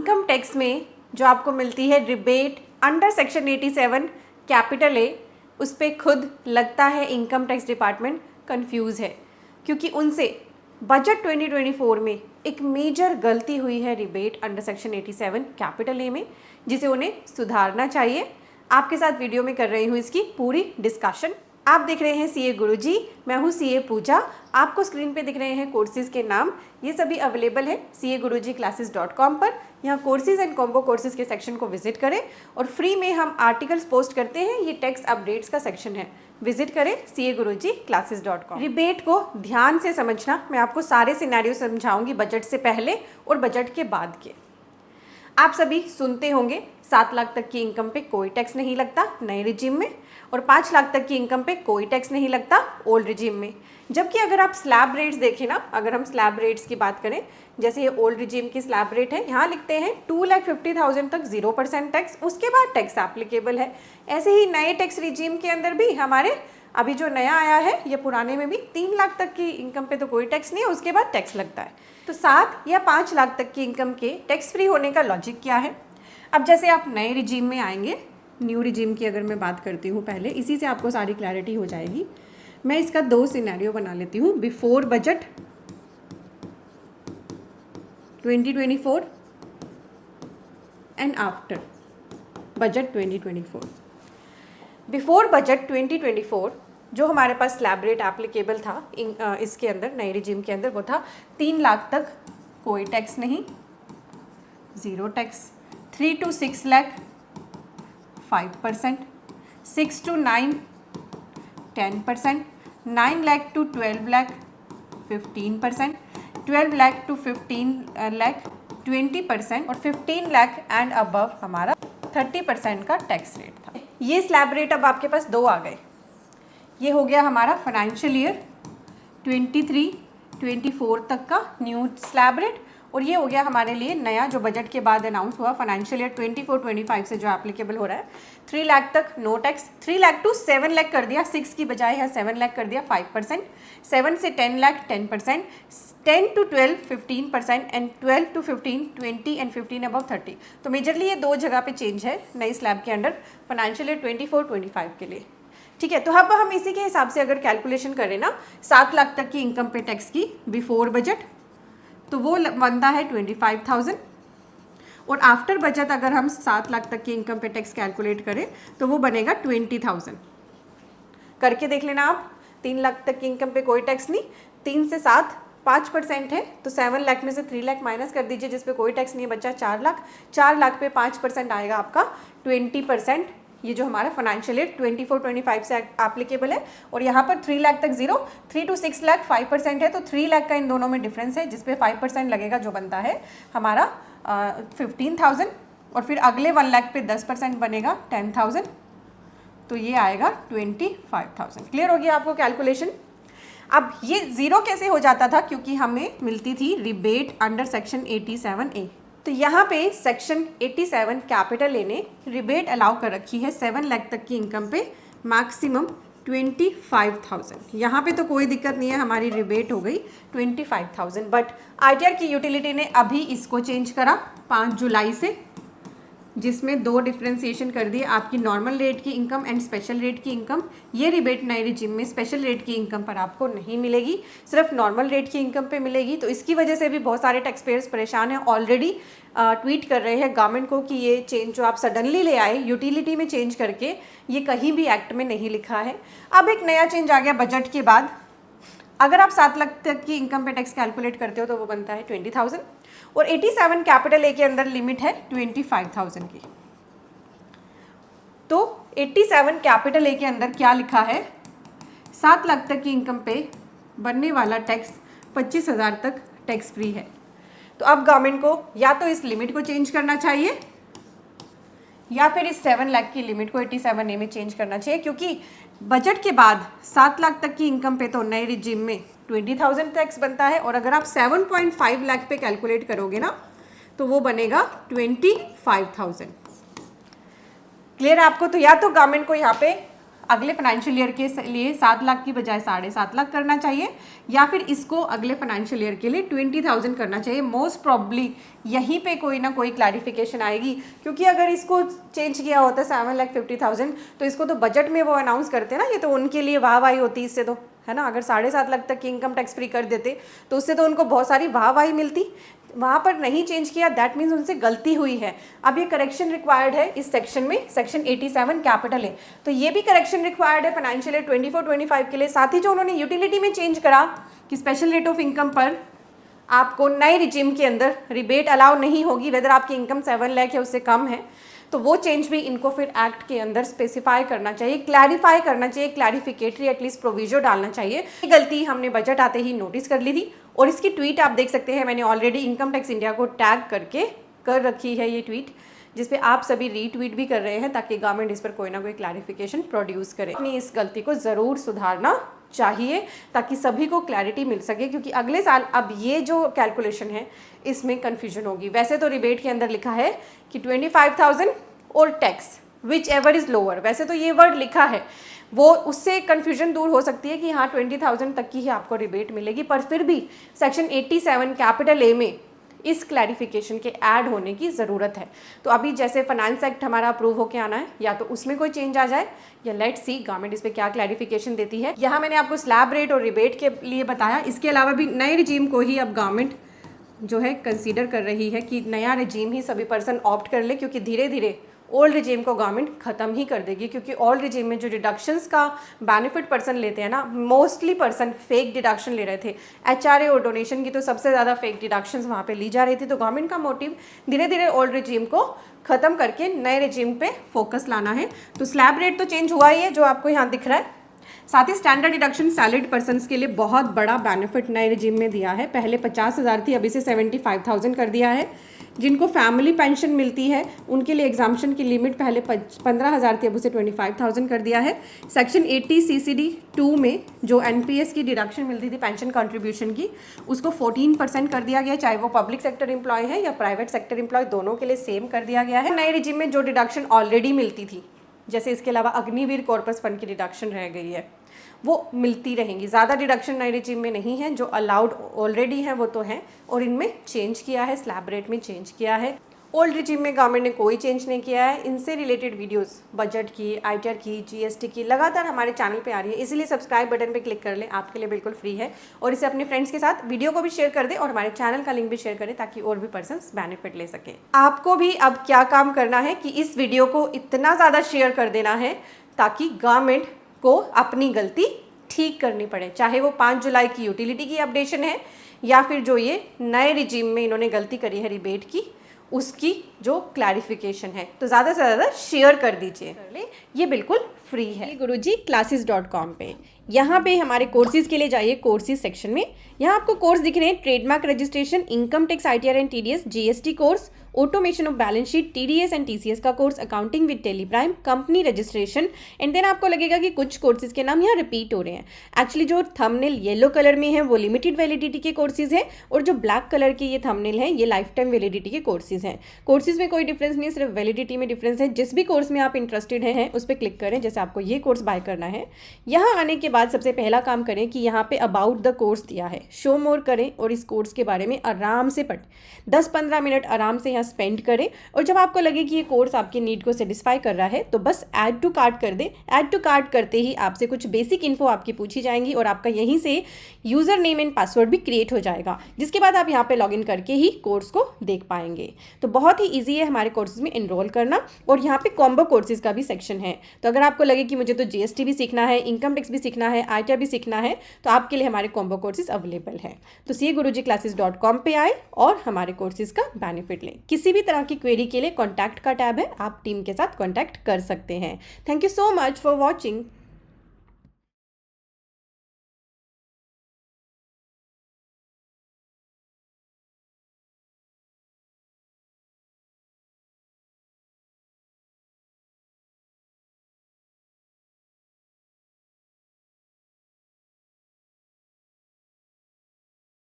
Income tax में जो आपको मिलती है rebate under section 87 capital A, उस पर खुद लगता है इनकम टैक्स डिपार्टमेंट कंफ्यूज है, क्योंकि उनसे बजट 2024 में एक मेजर गलती हुई है rebate under section 87 capital A में, जिसे उन्हें सुधारना चाहिए। आपके साथ वीडियो में कर रही हूँ इसकी पूरी डिस्कशन। आप देख रहे हैं सीए गुरुजी, मैं हूँ सीए पूजा। आपको स्क्रीन पे दिख रहे हैं कोर्सेज़ के नाम, ये सभी अवेलेबल है CA-Guruji-Classes.com पर। यहाँ कोर्सेज़ एंड कॉम्बो कोर्सेज़ के सेक्शन को विजिट करें और फ्री में हम आर्टिकल्स पोस्ट करते हैं, ये टैक्स अपडेट्स का सेक्शन है, विजिट करें CA-Guruji-Classes.com। रिबेट को ध्यान से समझना, मैं आपको सारे सिनेरियो समझाऊंगी बजट से पहले और बजट के बाद के। आप सभी सुनते होंगे 7 लाख तक की इनकम पे कोई टैक्स नहीं लगता नए रिजीम में, और 5 लाख तक की इनकम पे कोई टैक्स नहीं लगता ओल्ड रिजीम में। जबकि अगर आप स्लैब रेट्स देखें ना, अगर हम स्लैब रेट्स की बात करें, जैसे ये ओल्ड रिजीम की स्लैब रेट है, यहाँ लिखते हैं 2,50,000 तक 0% टैक्स, उसके बाद टैक्स एप्लीकेबल है। ऐसे ही नए टैक्स रिजीम के अंदर भी हमारे अभी जो नया आया है, ये पुराने में भी 3 लाख तक की इनकम पे तो कोई टैक्स नहीं है, उसके बाद टैक्स लगता है। तो 7 या 5 लाख तक की इनकम के टैक्स फ्री होने का लॉजिक क्या है? अब जैसे आप नए रिजीम में आएंगे, न्यू रिजीम की अगर मैं बात करती हूँ पहले, इसी से आपको सारी क्लैरिटी हो जाएगी। मैं इसका 2 सिनेरियो बना लेती हूँ, before budget 2024 and after budget 2024। Before budget 2024 जो हमारे पास स्लैब रेट एप्लीकेबल था इसके अंदर, नए रिजीम के अंदर, वो था 3 लाख तक कोई टैक्स नहीं, 0 tax, 3 to 6 lakh 5%, 6 to 9 10%, 9 lakh to 12 lakh 15%, 12 lakh to 15 lakh 20% और 15 लाख एंड अबव हमारा 30% का टैक्स रेट था। ये स्लैब रेट अब आपके पास 2 आ गए। ये हो गया हमारा फाइनेंशियल ईयर 23-24 तक का न्यू स्लैब रेट, और ये हो गया हमारे लिए नया जो बजट के बाद अनाउंस हुआ फाइनेंशियल ईयर 24-25 से जो एप्लीकेबल हो रहा है। 3 लाख तक no tax, 3 lakh to 7 lakh कर दिया, 6 की बजाय है 7 लाख कर दिया 5%, 7 से 10 lakh 10%, 10 to 12 15% and 12 to 15 20 and 15 above 30। तो मेजरली ये 2 जगह पे चेंज है नई स्लैब के अंडर फाइनेंशियल ईयर 24-25 के लिए। ठीक है, तो अब हम इसी के हिसाब से अगर कैलकुलेशन करें ना 7 लाख तक की इनकम पे टैक्स की बिफोर बजट, तो वो बनता है 25,000, और आफ्टर बजट अगर हम 7 लाख तक की इनकम पे टैक्स कैलकुलेट करें तो वो बनेगा 20,000। करके देख लेना आप, 3 लाख तक की इनकम पे कोई टैक्स नहीं, 3 से 7 5% है, तो 7 लाख में से 3 लाख माइनस कर दीजिए जिस पे कोई टैक्स नहीं है, बचा 4 लाख। 4 लाख पे 5% आएगा आपका 20%, ये जो हमारा फाइनेंशियल ईयर 24-25 से एप्लीकेबल है। और यहाँ पर 3 लाख तक 0, 3 to 6 लाख 5% है, तो 3 लाख का इन दोनों में डिफरेंस है, जिसपे 5% लगेगा, जो बनता है हमारा 15,000, और फिर अगले 1 लाख पे 10% बनेगा 10,000, तो ये आएगा 25,000। क्लियर हो गया आपको कैलकुलेशन? अब ये 0 कैसे हो जाता था? क्योंकि हमें मिलती थी रिबेट अंडर सेक्शन 87A। तो यहाँ पे सेक्शन 87 कैपिटल ए ने रिबेट अलाउ कर रखी है 7 लाख तक की इनकम पे मैक्सिमम 25,000। यहाँ पे तो कोई दिक्कत नहीं है, हमारी रिबेट हो गई 25,000, बट ITR की यूटिलिटी ने अभी इसको चेंज करा 5 जुलाई से, जिसमें 2 डिफ्रेंसिएशन कर दिए, आपकी नॉर्मल रेट की इनकम एंड स्पेशल रेट की इनकम। ये रिबेट नए रिजीम में स्पेशल रेट की इनकम पर आपको नहीं मिलेगी, सिर्फ नॉर्मल रेट की इनकम पे मिलेगी। तो इसकी वजह से भी बहुत सारे टैक्स पेयर्स परेशान हैं, ऑलरेडी ट्वीट कर रहे हैं गवर्नमेंट को कि ये चेंज जो आप सडनली ले आए यूटिलिटी में चेंज करके, ये कहीं भी एक्ट में नहीं लिखा है। अब एक नया चेंज आ गया बजट के बाद, अगर आप 7 लाख तक की इनकम पे टैक्स कैलकुलेट करते हो तो वो बनता है 20,000, और 87 कैपिटल ए के अंदर लिमिट है 25,000 की। तो 87 कैपिटल ए के अंदर क्या लिखा है? 7 लाख तक की इनकम पे बनने वाला टैक्स 25,000 तक टैक्स फ्री है। तो अब गवर्नमेंट को या तो इस लिमिट को चेंज करना चाहिए, या फिर इस 7 लाख की लिमिट को 87A में चेंज करना चाहिए, क्योंकि बजट के बाद 7 लाख तक की इनकम पे तो नए रिजीम में 20,000 टैक्स बनता है, और अगर आप 7.5 लाख पे कैलकुलेट करोगे ना तो वो बनेगा 25,000। क्लियर है आपको? तो या तो गवर्नमेंट को यहाँ पे अगले फाइनेंशियल ईयर के लिए 7 लाख की बजाय 7.5 लाख करना चाहिए, या फिर इसको अगले फाइनेंशियल ईयर के लिए 20,000 करना चाहिए। मोस्ट प्रॉब्ली यहीं पे कोई ना कोई क्लैरिफिकेशन आएगी, क्योंकि अगर इसको चेंज किया होता 7,50,000 तो इसको तो बजट में वो अनाउंस करते ना, ये तो उनके लिए वाहवाही होती इससे तो, है ना। अगर 7.5 लाख तक की इनकम टैक्स फ्री कर देते तो उससे तो उनको बहुत सारी वाहवाही मिलती। वहाँ पर नहीं चेंज किया, दैट मीन्स उनसे गलती हुई है। अब ये करेक्शन रिक्वायर्ड है इस सेक्शन में, सेक्शन 87 कैपिटल है, तो ये भी करेक्शन रिक्वायर्ड है फाइनेंशियल ईयर 24-25 के लिए। साथ ही जो उन्होंने यूटिलिटी में चेंज करा कि स्पेशल रेट ऑफ इनकम पर आपको नए रिजिम के अंदर रिबेट अलाउ नहीं होगी, वेदर आपकी इनकम 7 लाख है उससे कम है, तो वो चेंज भी इनको फिर एक्ट के अंदर स्पेसिफाई करना चाहिए, क्लैरिफाई करना चाहिए, क्लैरिफिकेटरी एटलीस्ट प्रोविजो डालना चाहिए। ये गलती हमने बजट आते ही नोटिस कर ली थी, और इसकी ट्वीट आप देख सकते हैं, मैंने ऑलरेडी इनकम टैक्स इंडिया को टैग करके कर रखी है ये ट्वीट, जिसपे आप सभी रीट्वीट भी कर रहे हैं ताकि गवर्नमेंट इस पर कोई ना कोई क्लैरिफिकेशन प्रोड्यूस करे। अपनी इस गलती को ज़रूर सुधारना चाहिए ताकि सभी को क्लैरिटी मिल सके, क्योंकि अगले साल अब ये जो कैलकुलेशन है इसमें कन्फ्यूजन होगी। वैसे तो रिबेट के अंदर लिखा है कि 25,000 और tax which ever is lower, वैसे तो ये वर्ड लिखा है, वो उससे कन्फ्यूजन दूर हो सकती है कि हाँ 20,000 तक की ही आपको रिबेट मिलेगी, पर फिर भी सेक्शन 87 कैपिटल ए में इस क्लैरिफिकेशन के ऐड होने की ज़रूरत है। तो अभी जैसे फाइनेंस एक्ट हमारा अप्रूव होके आना है, या तो उसमें कोई चेंज आ जाए, या लेट्स सी गवर्नमेंट इस पर क्या क्लैरिफिकेशन देती है। यहाँ मैंने आपको स्लैब रेट और रिबेट के लिए बताया, इसके अलावा भी नए रिजीम को ही अब गवर्नमेंट जो है कंसीडर कर रही है कि नया रिजीम ही सभी पर्सन ऑप्ट कर ले, क्योंकि धीरे धीरे ओल्ड रिजीम को गवर्नमेंट ख़त्म ही कर देगी। क्योंकि ओल्ड रिजीम में जो डिडक्शंस का बेनिफिट पर्सन लेते हैं ना, मोस्टली पर्सन फेक डिडक्शन ले रहे थे, एचआरए और डोनेशन की तो सबसे ज़्यादा फेक डिडक्शंस वहाँ पे ली जा रही थी। तो गवर्नमेंट का मोटिव धीरे धीरे ओल्ड रिजीम को ख़त्म करके नए रिजीम पे फोकस लाना है। तो स्लैब रेट तो चेंज हुआ ही है जो आपको यहाँ दिख रहा है, साथ ही स्टैंडर्ड डिडक्शन सैलरीड पर्सन्स के लिए बहुत बड़ा बेनिफिट नए रिजीम में दिया है। पहले 50,000 थी, अभी से 75,000 कर दिया है। जिनको फैमिली पेंशन मिलती है उनके लिए एग्जाम्पशन की लिमिट पहले 15,000 थी, अब उसे 25,000 कर दिया है। सेक्शन 80 CCD 2 में जो NPS की डिडक्शन मिलती थी पेंशन कंट्रीब्यूशन की, उसको 14% कर दिया गया, चाहे वो पब्लिक सेक्टर एम्प्लॉय है या प्राइवेट सेक्टर एम्प्लॉय, दोनों के लिए सेम कर दिया गया है। नए रिजीम में जो डिडक्शन ऑलरेडी मिलती थी, जैसे इसके अलावा अग्निवीर कॉर्पस फंड की डिडक्शन रह गई है, वो मिलती रहेंगी। ज़्यादा डिडक्शन नए रिजीम में नहीं है, जो अलाउड ऑलरेडी हैं वो तो हैं, और इनमें चेंज किया है, स्लैब रेट में चेंज किया है। ओल्ड रिजीम में गवर्नमेंट ने कोई चेंज नहीं किया है। इनसे रिलेटेड वीडियोस बजट की, ITR की, GST की लगातार हमारे चैनल पे आ रही है, इसीलिए सब्सक्राइब बटन पे क्लिक कर लें, आपके लिए बिल्कुल फ्री है। और इसे अपने फ्रेंड्स के साथ वीडियो को भी शेयर कर दें और हमारे चैनल का लिंक भी शेयर करें ताकि और भी पर्सन्स बेनिफिट ले सकें। आपको भी अब क्या काम करना है कि इस वीडियो को इतना ज़्यादा शेयर कर देना है ताकि गवर्नमेंट को अपनी गलती ठीक करनी पड़े, चाहे वो 5 जुलाई की यूटिलिटी की अपडेशन है या फिर जो ये नए रिजीम में इन्होंने गलती करी है रिबेट की, उसकी जो क्लैरिफिकेशन है। तो ज़्यादा से ज़्यादा शेयर कर दीजिए, ये बिल्कुल फ्री है। गुरुजी classes.com पे, यहाँ पे हमारे कोर्सेज के लिए जाइए, कोर्सेज सेक्शन में यहाँ आपको कोर्स दिख रहे हैं, trademark registration, income tax, ITR and TDS, GST course, automation of balance sheet, TDS and TCS का course, accounting with Tally Prime, company registration, and then आपको लगेगा कि कुछ कोर्सेज के नाम यहाँ रिपीट हो रहे हैं। एक्चुअली जो थंबनेल येलो कलर में है वो लिमिटेड वैलिडिटी के कोर्सेज हैं, और जो ब्लैक कलर की ये थंबनेल है ये लाइफ टाइम वैलिडिटी के कोर्सेज हैं। कोर्सेज में कोई डिफरेंस नहीं है, सिर्फ वैलिडिटी में डिफरेंस है। जिस भी कोर्स में आप इंटरेस्टेड हैं उस पर क्लिक करें, जैसे आपको ये कोर्स बाय करना है। यहाँ आने के बाद सबसे पहला काम करें कि यहाँ पे अबाउट द कोर्स दिया है, शो मोर करें और इस कोर्स के बारे में आराम से पढ़ें, 10-15 मिनट आराम से यहाँ स्पेंड करें। और जब आपको लगे कि ये कोर्स आपके नीड को सेटिस्फाई कर रहा है तो बस ऐड टू कार्ट कर दें। ऐड टू कार्ट करते ही आपसे कुछ बेसिक इन्फो आपकी पूछी जाएंगी और आपका यहीं से यूज़र नेम एंड पासवर्ड भी क्रिएट हो जाएगा, जिसके बाद आप यहाँ पे लॉगिन करके ही कोर्स को देख पाएंगे। तो बहुत ही ईजी है हमारे कोर्सेज में इनरोल करना। और यहाँ पे कॉम्बो कोर्सेज का भी सेक्शन है, तो अगर आपको लगे कि मुझे तो GST भी सीखना है, इनकम टैक्स भी सीखना है, ITR भी सीखना है, तो आपके लिए हमारे कॉम्बो कोर्सेज अवेलेबल है। तो CA-Guruji-Classes.com पे आए और हमारे कोर्सेज का बेनिफिट लें। किसी भी तरह की क्वेरी के लिए कॉन्टैक्ट का टैब है, आप टीम के साथ कॉन्टैक्ट कर सकते हैं। Thank you so much for watching.